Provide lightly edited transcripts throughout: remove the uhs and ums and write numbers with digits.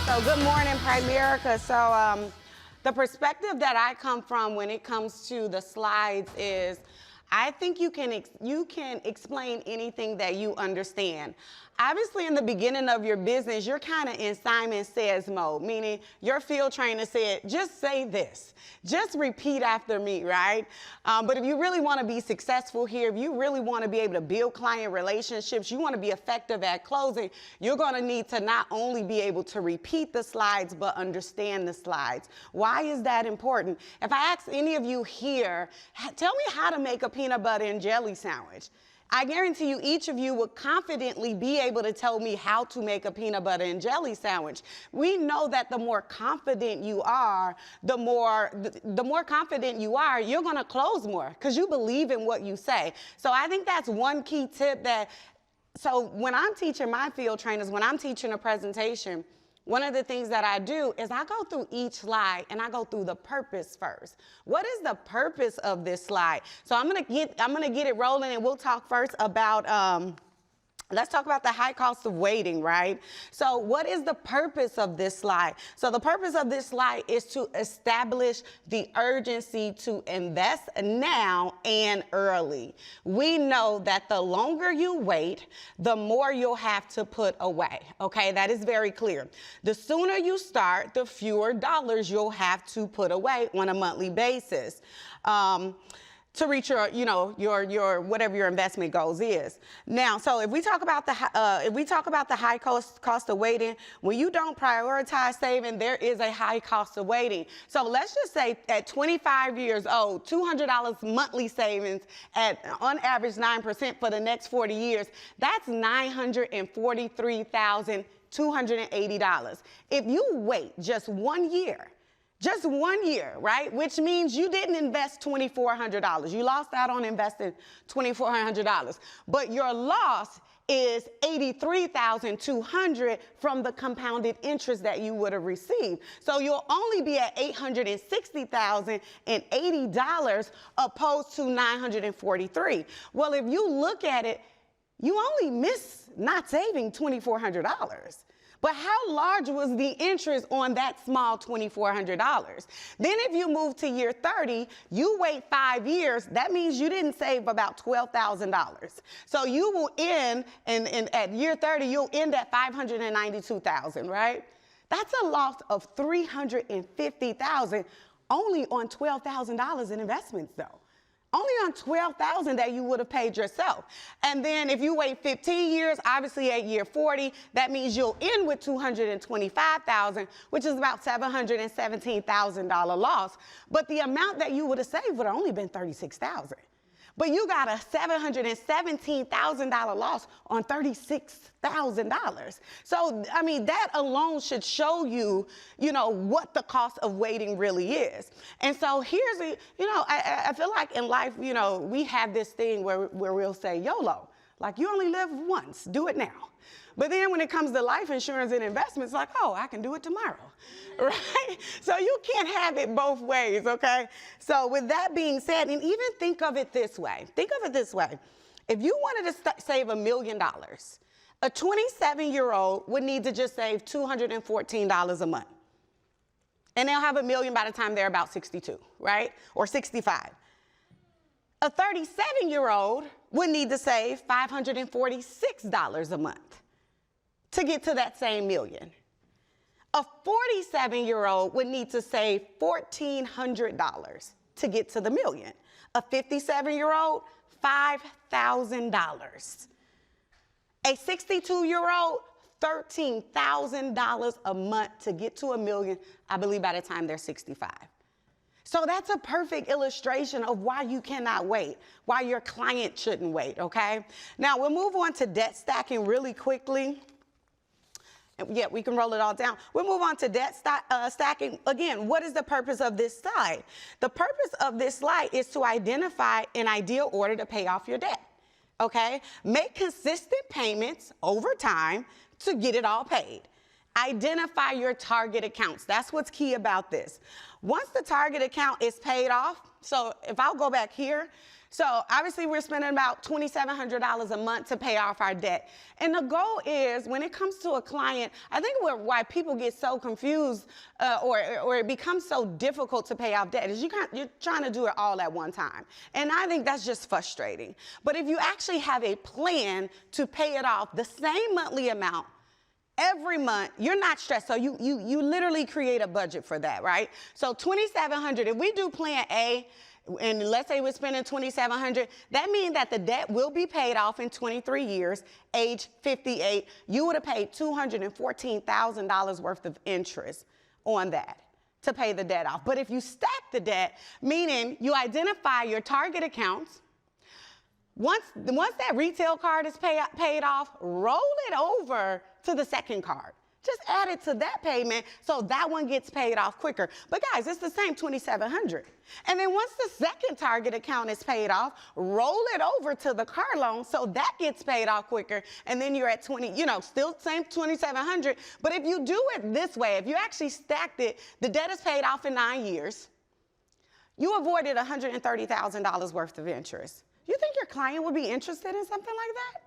So good morning, Primerica. So the perspective that I come from when it comes to the slides is I think you can explain anything that you understand. Obviously, in the beginning of your business, you're kind of in Simon Says mode, meaning your field trainer said, just say this. Just repeat after me, right? But if you really want to be successful here, if you really want to be able to build client relationships, you want to be effective at closing, you're going to need to not only be able to repeat the slides, but understand the slides. Why is that important? If I ask any of you here, tell me how to make a peanut butter and jelly sandwich. I guarantee you each of you would confidently be able to tell me how to make a peanut butter and jelly sandwich. We know that the more confident you are, the more confident you are, you're going to close more because you believe in what you say. So I think that's one key tip so when I'm teaching my field trainers, when I'm teaching a presentation, one of the things that I do is I go through each slide and I go through the purpose first. What is the purpose of this slide? So I'm gonna get it rolling, and we'll talk first about let's talk about the high cost of waiting, right? So what is the purpose of this slide? So the purpose of this slide is to establish the urgency to invest now and early. We know that the longer you wait, the more you'll have to put away, okay? That is very clear. The sooner you start, the fewer dollars you'll have to put away on a monthly basis. To reach your whatever your investment goals is. Now, so if we talk about the high cost of waiting, when you don't prioritize saving, there is a high cost of waiting. So let's just say at 25 years old, $200 monthly savings at on average 9% for the next 40 years. That's $943,280. If you wait just 1 year. Just 1 year, right? Which means you didn't invest $2,400. You lost out on investing $2,400. But your loss is $83,200 from the compounded interest that you would have received. So you'll only be at $860,080 opposed to $943. Well, if you look at it, you only miss not saving $2,400. But how large was the interest on that small $2,400? Then if you move to year 30, you wait 5 years, that means you didn't save about $12,000. So you will end, and at year 30, you'll end at $592,000, right? That's a loss of $350,000 only on $12,000 in investments though. Only on $12,000 that you would have paid yourself. And then if you wait 15 years, obviously at year 40, that means you'll end with $225,000, which is about $717,000 loss. But the amount that you would have saved would have only been $36,000. But you got a $717,000 loss on $36,000. So, I mean, that alone should show you, what the cost of waiting really is. And so here's I feel like in life, we have this thing where we'll say YOLO, like you only live once, do it now. But then when it comes to life insurance and investments, like, oh, I can do it tomorrow, right? So you can't have it both ways, okay? So with that being said, and even think of it this way. Think of it this way. If you wanted to save $1 million, a 27-year-old would need to just save $214 a month. And they'll have $1 million by the time they're about 62, right? Or 65. A 37-year-old would need to save $546 a month to get to that same million. A 47-year-old would need to save $1,400 to get to the million. A 57-year-old, $5,000. A 62-year-old, $13,000 a month to get to $1 million, I believe by the time they're 65. So that's a perfect illustration of why you cannot wait, why your client shouldn't wait, okay? Now we'll move on to debt stacking really quickly. Yeah, we can roll it all down. We'll move on to debt stacking. Again, what is the purpose of this slide? The purpose of this slide is to identify an ideal order to pay off your debt, okay? Make consistent payments over time to get it all paid. Identify your target accounts. That's what's key about this. Once the target account is paid off, so if I'll go back here, so obviously we're spending about $2,700 a month to pay off our debt. And the goal is, when it comes to a client, I think why people get so confused or it becomes so difficult to pay off debt is you're trying to do it all at one time. And I think that's just frustrating. But if you actually have a plan to pay it off the same monthly amount every month, you're not stressed. So you literally create a budget for that, right? So $2,700, if we do plan A, and let's say we're spending $2,700, that means that the debt will be paid off in 23 years, age 58. You would have paid $214,000 worth of interest on that to pay the debt off. But if you stack the debt, meaning you identify your target accounts, once that retail card is paid off, roll it over to the second card. Just add it to that payment so that one gets paid off quicker. But guys, it's the same $2,700. And then once the second target account is paid off, roll it over to the car loan so that gets paid off quicker. And then you're at still same $2,700. But if you do it this way, if you actually stacked it, the debt is paid off in 9 years. You avoided $130,000 worth of interest. You think your client would be interested in something like that?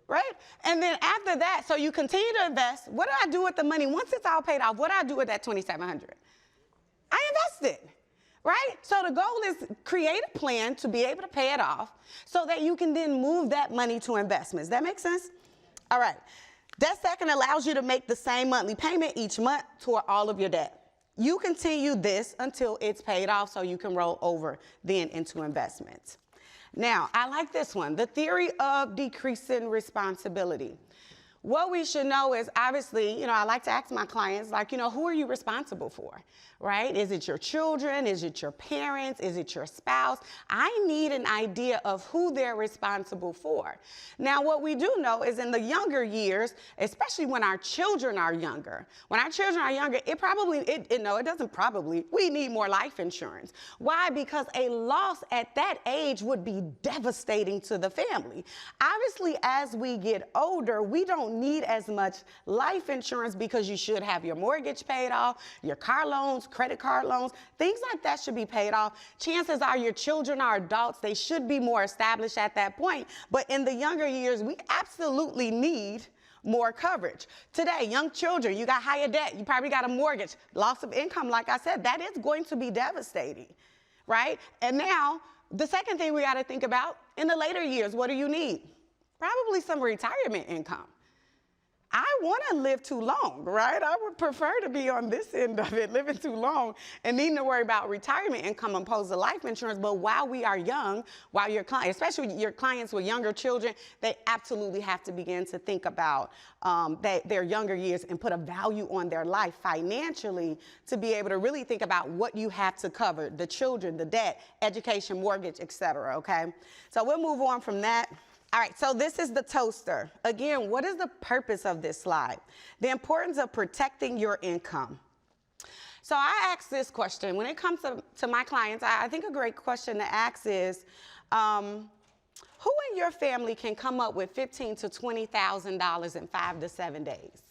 Right? And then after that, so you continue to invest. What do I do with the money? Once it's all paid off, what do I do with that $2,700? I invest it, right? So the goal is create a plan to be able to pay it off so that you can then move that money to investments. That makes sense? All right. That second allows you to make the same monthly payment each month toward all of your debt. You continue this until it's paid off so you can roll over then into investments. Now, I like this one, the theory of decreasing responsibility. What we should know is, obviously, I like to ask my clients, who are you responsible for, right? Is it your children? Is it your parents? Is it your spouse? I need an idea of who they're responsible for. Now, what we do know is in the younger years, especially when our children are younger, we need more life insurance. Why? Because a loss at that age would be devastating to the family. Obviously, as we get older, we don't need as much life insurance because you should have your mortgage paid off, your car loans, credit card loans, things like that should be paid off. Chances are your children are adults. They should be more established at that point. But in the younger years, we absolutely need more coverage. Today, young children, you got higher debt. You probably got a mortgage, loss of income. Like I said, that is going to be devastating, right? And now the second thing we got to think about in the later years, what do you need? Probably some retirement income. I want to live too long, right? I would prefer to be on this end of it, living too long and needing to worry about retirement income opposed to life insurance. But while we are young, while your clients, especially your clients with younger children, they absolutely have to begin to think about their younger years and put a value on their life financially to be able to really think about what you have to cover, the children, the debt, education, mortgage, et cetera, okay? So we'll move on from that. All right, so this is the toaster. Again, what is the purpose of this slide? The importance of protecting your income. So I ask this question. When it comes to my clients, I think a great question to ask is, who in your family can come up with $15,000 to $20,000 in 5 to 7 days?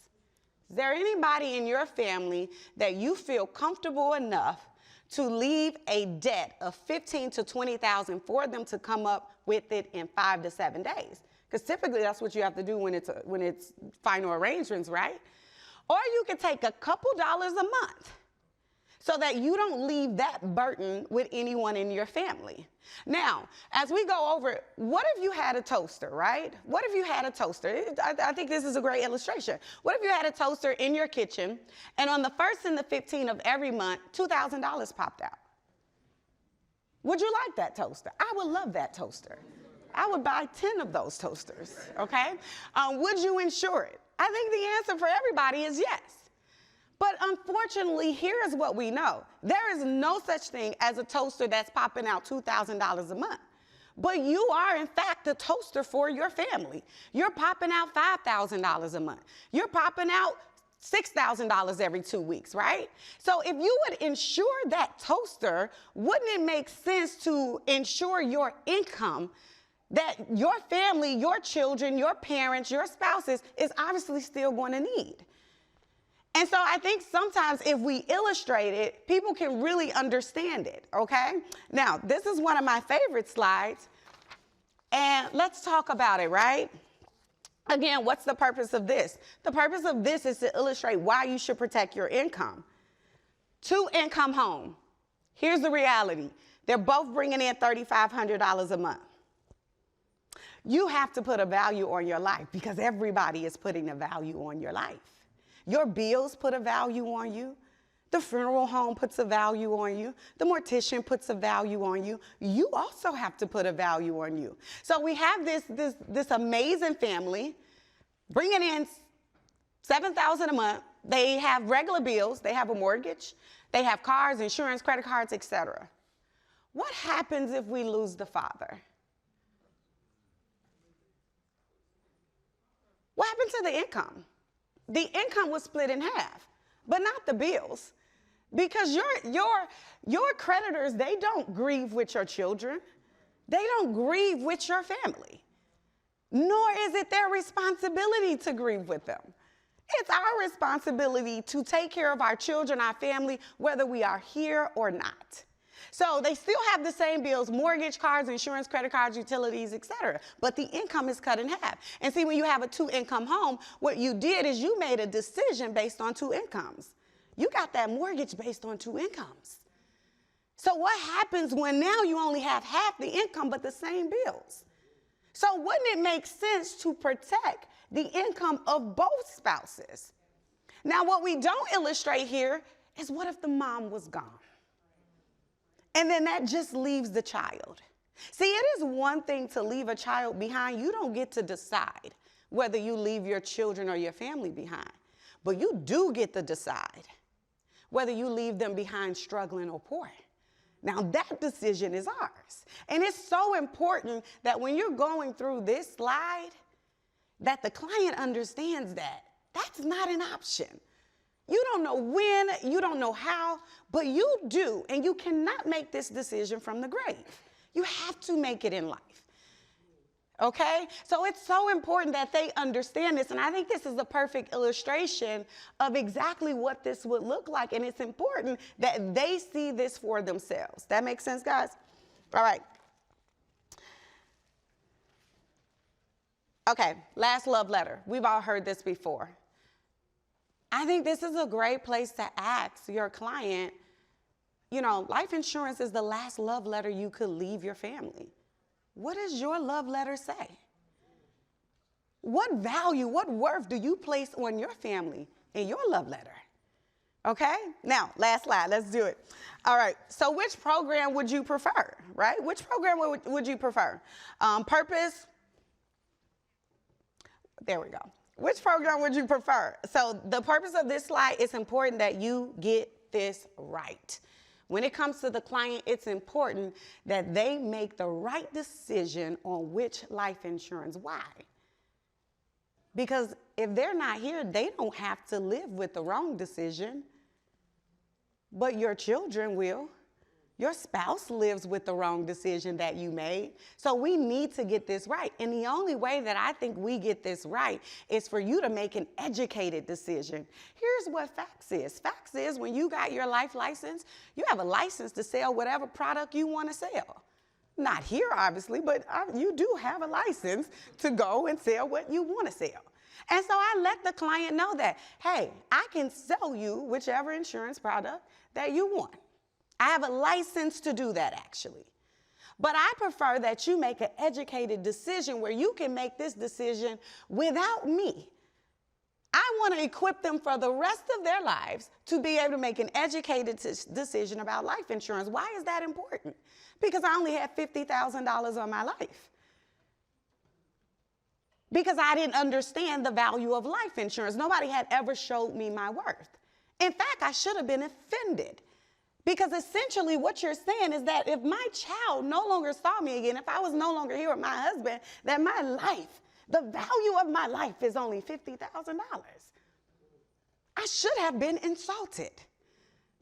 Is there anybody in your family that you feel comfortable enough to leave a debt of $15,000 to $20,000 for them to come up with it in 5 to 7 days? Because typically that's what you have to do when it's final arrangements, right? Or you could take a couple dollars a month so that you don't leave that burden with anyone in your family. Now, as we go over, what if you had a toaster, right? What if you had a toaster? I think this is a great illustration. What if you had a toaster in your kitchen and on the 1st and the 15th of every month, $2,000 popped out? Would you like that toaster? I would love that toaster. I would buy 10 of those toasters, okay? Would you insure it? I think the answer for everybody is yes. But unfortunately, here's what we know. There is no such thing as a toaster that's popping out $2,000 a month. But you are, in fact, the toaster for your family. You're popping out $5,000 a month. You're popping out $6,000 every 2 weeks, right? So if you would insure that toaster, wouldn't it make sense to insure your income that your family, your children, your parents, your spouses is obviously still going to need? And so I think sometimes if we illustrate it, people can really understand it, okay? Now, this is one of my favorite slides, and let's talk about it, right? Again, what's the purpose of this? The purpose of this is to illustrate why you should protect your income. Two-income home. Here's the reality. They're both bringing in $3,500 a month. You have to put a value on your life because everybody is putting a value on your life. Your bills put a value on you. The funeral home puts a value on you. The mortician puts a value on you. You also have to put a value on you. So we have this amazing family bringing in $7,000 a month. They have regular bills. They have a mortgage. They have cars, insurance, credit cards, etc. What happens if we lose the father? What happened to the income? The income was split in half, but not the bills. Because your creditors, they don't grieve with your children. They don't grieve with your family. Nor is it their responsibility to grieve with them. It's our responsibility to take care of our children, our family, whether we are here or not. So they still have the same bills, mortgage, cars, insurance, credit cards, utilities, etc. But the income is cut in half. And see, when you have a two-income home, what you did is you made a decision based on two incomes. You got that mortgage based on two incomes. So what happens when now you only have half the income but the same bills? So wouldn't it make sense to protect the income of both spouses? Now, what we don't illustrate here is what if the mom was gone? And then that just leaves the child. See, it is one thing to leave a child behind. You don't get to decide whether you leave your children or your family behind. But you do get to decide whether you leave them behind struggling or poor. Now that decision is ours. And it's so important that when you're going through this slide, that the client understands that that's not an option. You don't know when, you don't know how, but you do, and you cannot make this decision from the grave. You have to make it in life. Okay? So it's so important that they understand this, and I think this is a perfect illustration of exactly what this would look like, and it's important that they see this for themselves. That makes sense, guys? All right. Okay, last love letter. We've all heard this before. I think this is a great place to ask your client, you know, life insurance is the last love letter you could leave your family. What does your love letter say? What value, what worth do you place on your family in your love letter? Okay, now, last slide, let's do it. All right, so which program would you prefer, right? Which program would you prefer? Purpose? There we go. Which program would you prefer? So the purpose of this slide, it's important that you get this right. When it comes to the client, it's important that they make the right decision on which life insurance. Why? Because if they're not here, they don't have to live with the wrong decision, but your children will. Your spouse lives with the wrong decision that you made. So we need to get this right. And the only way that I think we get this right is for you to make an educated decision. Here's what facts is. Facts is when you got your life license, you have a license to sell whatever product you want to sell. Not here, obviously, but you do have a license to go and sell what you want to sell. And so I let the client know that, hey, I can sell you whichever insurance product that you want. I have a license to do that, actually. But I prefer that you make an educated decision where you can make this decision without me. I want to equip them for the rest of their lives to be able to make an educated decision about life insurance. Why is that important? Because I only had $50,000 on my life. Because I didn't understand the value of life insurance. Nobody had ever showed me my worth. In fact, I should have been offended. Because essentially what you're saying is that if my child no longer saw me again, if I was no longer here with my husband, that my life, the value of my life is only $50,000. I should have been insulted.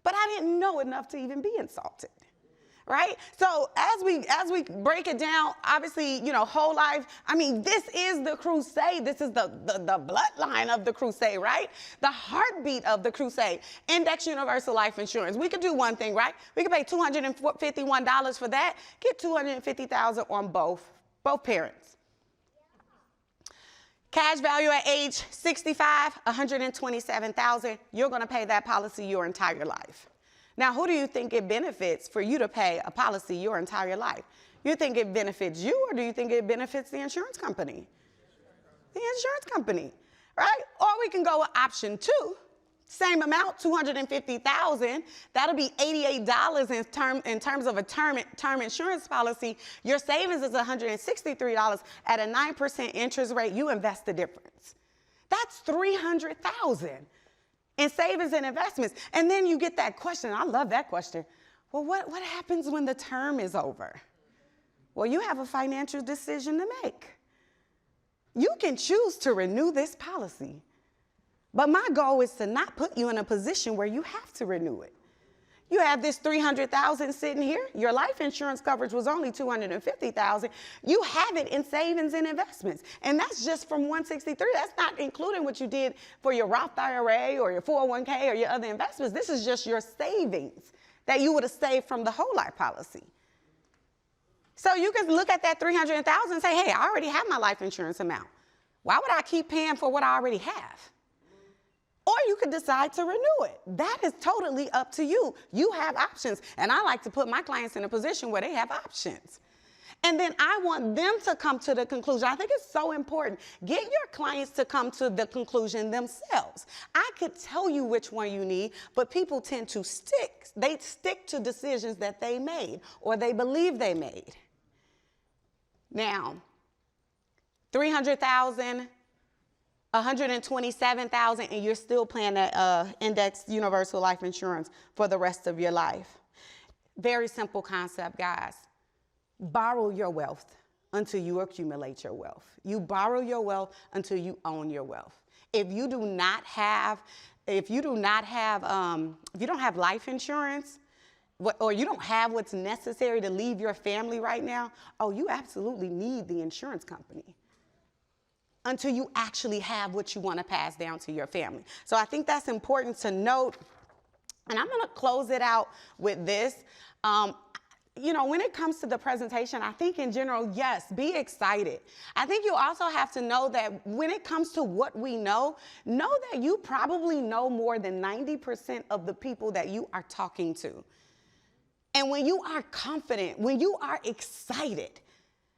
But I didn't know enough to even be insulted. right? So as we break it down, obviously, whole life, I mean, this is the crusade. This is the bloodline of the crusade, right? The heartbeat of the crusade. Index universal life insurance. We could do one thing, right? We could pay $251 for that, get $250,000 on both parents. Cash value at age 65, $127,000. You're going to pay that policy your entire life. Now, who do you think it benefits for you to pay a policy your entire life? You think it benefits you, or do you think it benefits the insurance company? The insurance company, right? Or we can go with option 2. Same amount, $250,000. That'll be $88 in terms of a term insurance policy. Your savings is $163 at a 9% interest rate. You invest the difference. That's $300,000 in savings and investments. And then you get that question. I love that question. Well, what happens when the term is over? Well, you have a financial decision to make. You can choose to renew this policy. But my goal is to not put you in a position where you have to renew it. You have this $300,000 sitting here. Your life insurance coverage was only $250,000. You have it in savings and investments. And that's just from 163. That's not including what you did for your Roth IRA or your 401k or your other investments. This is just your savings that you would have saved from the whole life policy. So you can look at that $300,000 and say, hey, I already have my life insurance amount. Why would I keep paying for what I already have? Or you could decide to renew it. That is totally up to you. You have options. And I like to put my clients in a position where they have options. And then I want them to come to the conclusion. I think it's so important. Get your clients to come to the conclusion themselves. I could tell you which one you need, but people tend to stick. They stick to decisions that they made or they believe they made. Now, $300,000, $127,000, and you're still paying that index universal life insurance for the rest of your life. Very simple concept, guys. Borrow your wealth until you accumulate your wealth. You borrow your wealth until you own your wealth. If you don't have life insurance, or you don't have what's necessary to leave your family right now, oh, you absolutely need the insurance company until you actually have what you want to pass down to your family. So I think that's important to note. And I'm going to close it out with this. When it comes to the presentation, I think in general, yes, be excited. I think you also have to know that when it comes to what we know that you probably know more than 90% of the people that you are talking to. And when you are confident, when you are excited,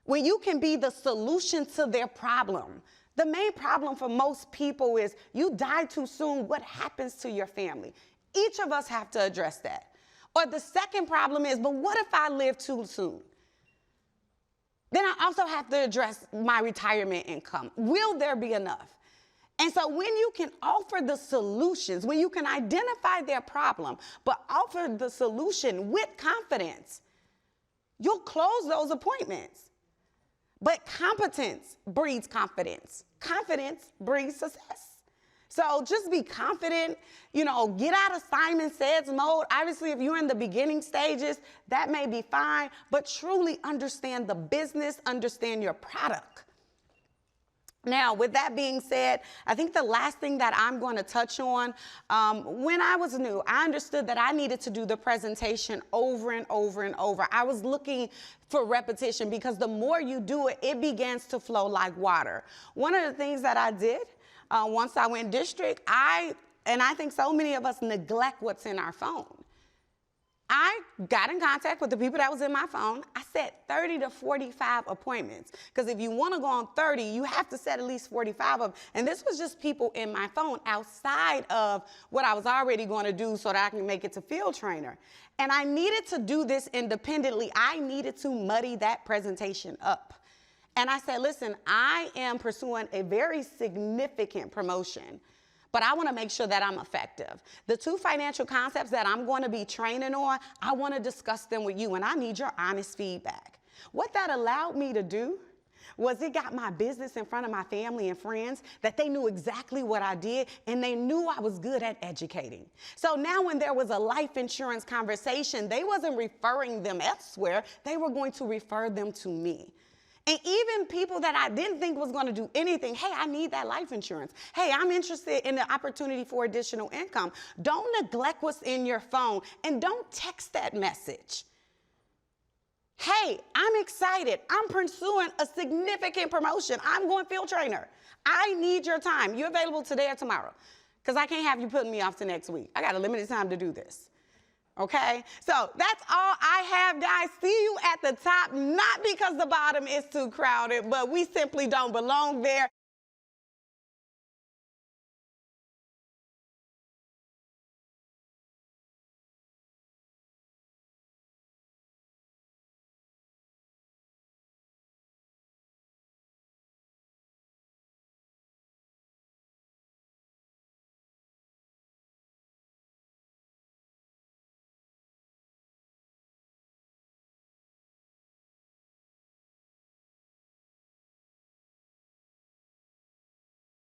when you can be the solution to their problem. The main problem for most people is you die too soon. What happens to your family? Each of us have to address that. Or the second problem is, but what if I live too soon? Then I also have to address my retirement income. Will there be enough? And so when you can offer the solutions, when you can identify their problem, but offer the solution with confidence, you'll close those appointments. But competence breeds confidence. Confidence breeds success. So just be confident, get out of Simon Says mode. Obviously, if you're in the beginning stages, that may be fine, but truly understand the business, understand your product. Now, with that being said, I think the last thing that I'm going to touch on, when I was new, I understood that I needed to do the presentation over and over and over. I was looking for repetition because the more you do it, it begins to flow like water. One of the things that I did once I went district, I think so many of us neglect what's in our phone. I got in contact with the people that was in my phone. I set 30 to 45 appointments. Because if you want to go on 30, you have to set at least 45 of them. And this was just people in my phone outside of what I was already going to do so that I can make it to field trainer. And I needed to do this independently. I needed to muddy that presentation up. And I said, listen, I am pursuing a very significant promotion, but I want to make sure that I'm effective. The 2 financial concepts that I'm going to be training on, I want to discuss them with you, and I need your honest feedback. What that allowed me to do was it got my business in front of my family and friends, that they knew exactly what I did and they knew I was good at educating. So now when there was a life insurance conversation, they wasn't referring them elsewhere, they were going to refer them to me. And even people that I didn't think was going to do anything, hey, I need that life insurance. Hey, I'm interested in the opportunity for additional income. Don't neglect what's in your phone and don't text that message. Hey, I'm excited. I'm pursuing a significant promotion. I'm going field trainer. I need your time. You available today or tomorrow? Because I can't have you putting me off to next week. I got a limited time to do this. Okay, so that's all I have, guys. See you at the top, not because the bottom is too crowded, but we simply don't belong there.